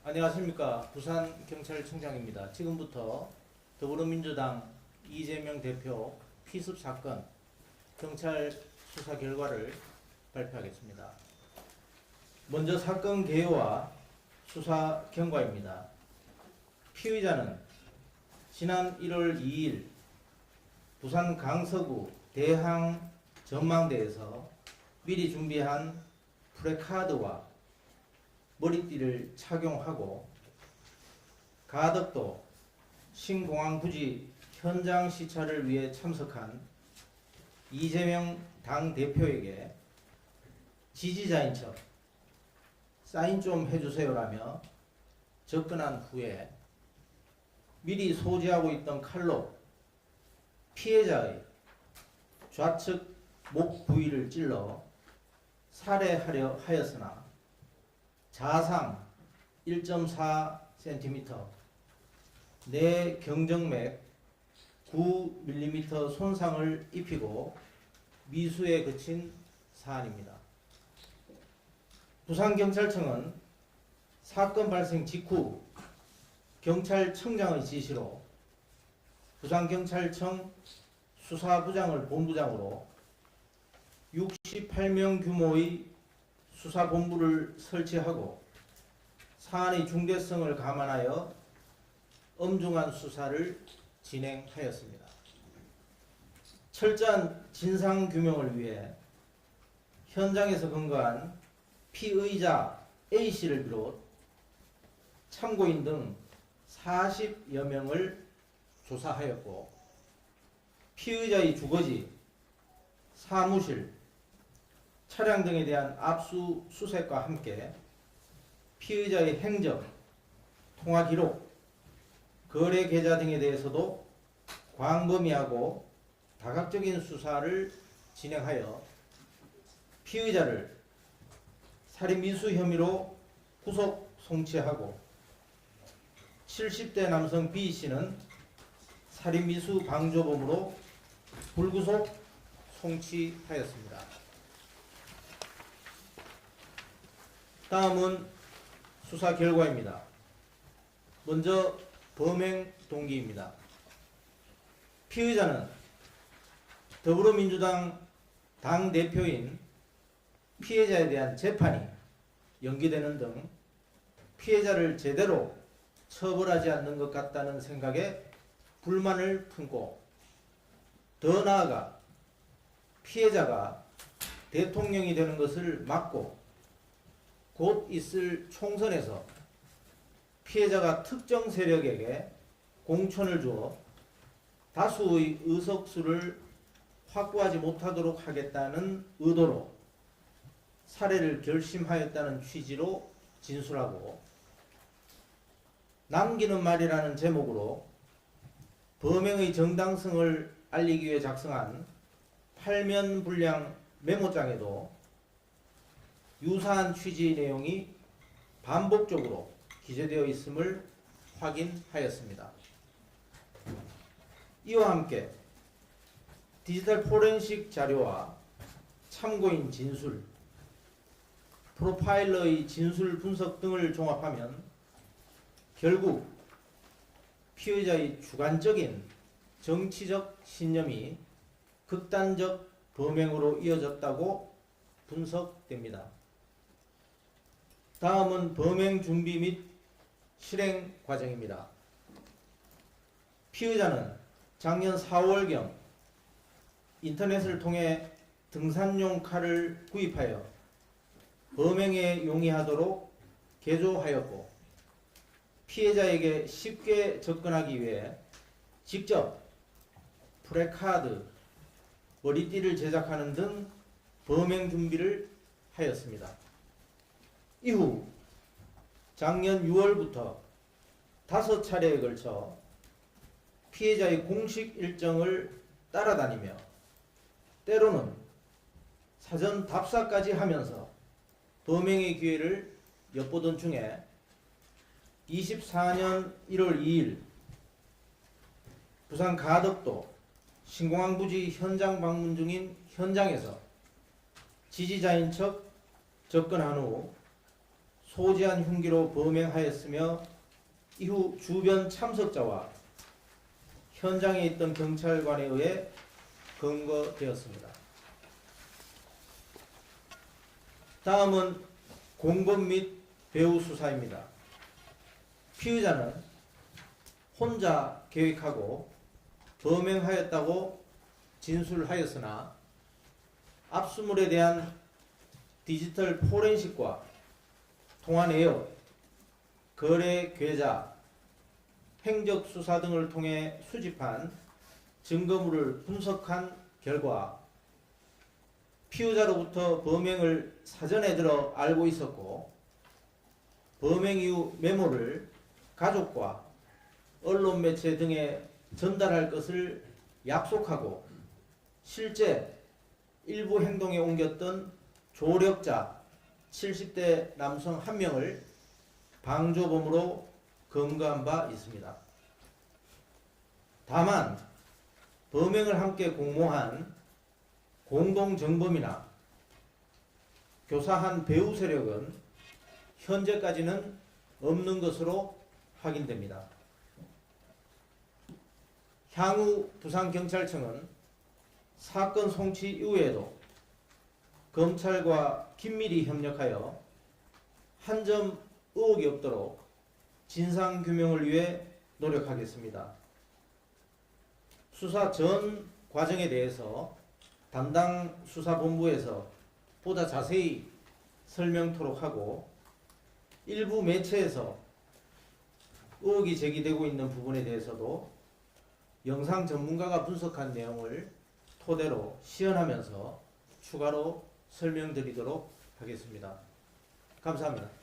안녕하십니까. 부산경찰청장입니다. 지금부터 더불어민주당 이재명 대표 피습 사건 경찰 수사 결과를 발표하겠습니다. 먼저 사건 개요와 수사 경과입니다. 피의자는 지난 1월 2일 부산 강서구 대항 전망대에서 미리 준비한 프레카드와 머리띠를 착용하고 가덕도 신공항 부지 현장 시찰을 위해 참석한 이재명 당대표에게 지지자인 척 사인 좀 해주세요라며 접근한 후에 미리 소지하고 있던 칼로 피해자의 좌측 목 부위를 찔러 살해하려 하였으나 자상 1.4cm, 내 경정맥 9mm 손상을 입히고 미수에 그친 사안입니다. 부산경찰청은 사건 발생 직후 경찰청장의 지시로 부산경찰청 수사부장을 본부장으로 68명 규모의 수사본부를 설치하고 사안의 중대성을 감안하여 엄중한 수사를 진행하였습니다. 철저한 진상규명을 위해 현장에서 근거한 피의자 A씨를 비롯 참고인 등 40여 명을 조사하였고 피의자의 주거지, 사무실, 차량 등에 대한 압수수색과 함께 피의자의 행적, 통화 기록, 거래 계좌 등에 대해서도 광범위하고 다각적인 수사를 진행하여 피의자를 살인미수 혐의로 구속 송치하고 70대 남성 B씨는 살인미수 방조범으로 불구속 송치하였습니다. 다음은 수사 결과입니다. 먼저 범행 동기입니다. 피의자는 더불어민주당 당대표인 피해자에 대한 재판이 연기되는 등 피해자를 제대로 처벌하지 않는 것 같다는 생각에 불만을 품고 더 나아가 피해자가 대통령이 되는 것을 막고 곧 있을 총선에서 피해자가 특정 세력에게 공천을 주어 다수의 의석수를 확보하지 못하도록 하겠다는 의도로 살해를 결심하였다는 취지로 진술하고 남기는 말이라는 제목으로 범행의 정당성을 알리기 위해 작성한 8면 분량 메모장에도 유사한 취지의 내용이 반복적으로 기재되어 있음을 확인하였습니다. 이와 함께 디지털 포렌식 자료와 참고인 진술, 프로파일러의 진술 분석 등을 종합하면 결국 피의자의 주관적인 정치적 신념이 극단적 범행으로 이어졌다고 분석됩니다. 다음은 범행 준비 및 실행 과정입니다. 피의자는 작년 4월경 인터넷을 통해 등산용 칼을 구입하여 범행에 용이하도록 개조하였고 피해자에게 쉽게 접근하기 위해 직접 프레카드, 머리띠를 제작하는 등 범행 준비를 하였습니다. 이후 작년 6월부터 5차례에 걸쳐 피해자의 공식 일정을 따라다니며 때로는 사전 답사까지 하면서 범행의 기회를 엿보던 중에 24년 1월 2일 부산 가덕도 신공항 부지 현장 방문 중인 현장에서 지지자인 척 접근한 후 소지한 흉기로 범행하였으며 이후 주변 참석자와 현장에 있던 경찰관에 의해 검거되었습니다. 다음은 공범 및 배후 수사입니다. 피의자는 혼자 계획하고 범행하였다고 진술하였으나 압수물에 대한 디지털 포렌식과 통화 내역, 거래 계좌, 행적 수사 등을 통해 수집한 증거물을 분석한 결과 피의자로부터 범행을 사전에 들어 알고 있었고 범행 이후 메모를 가족과 언론 매체 등에 전달할 것을 약속하고 실제 일부 행동에 옮겼던 조력자 70대 남성 1명을 방조범으로 검거한 바 있습니다. 다만 범행을 함께 공모한 공동정범이나 교사한 배후 세력은 현재까지는 없는 것으로 확인됩니다. 향후 부산경찰청은 사건 송치 이후에도 검찰과 긴밀히 협력하여 한 점 의혹이 없도록 진상규명을 위해 노력하겠습니다. 수사 전 과정에 대해서 담당 수사본부에서 보다 자세히 설명토록 하고 일부 매체에서 의혹이 제기되고 있는 부분에 대해서도 영상 전문가가 분석한 내용을 토대로 시연하면서 추가로 설명드리도록 하겠습니다. 감사합니다.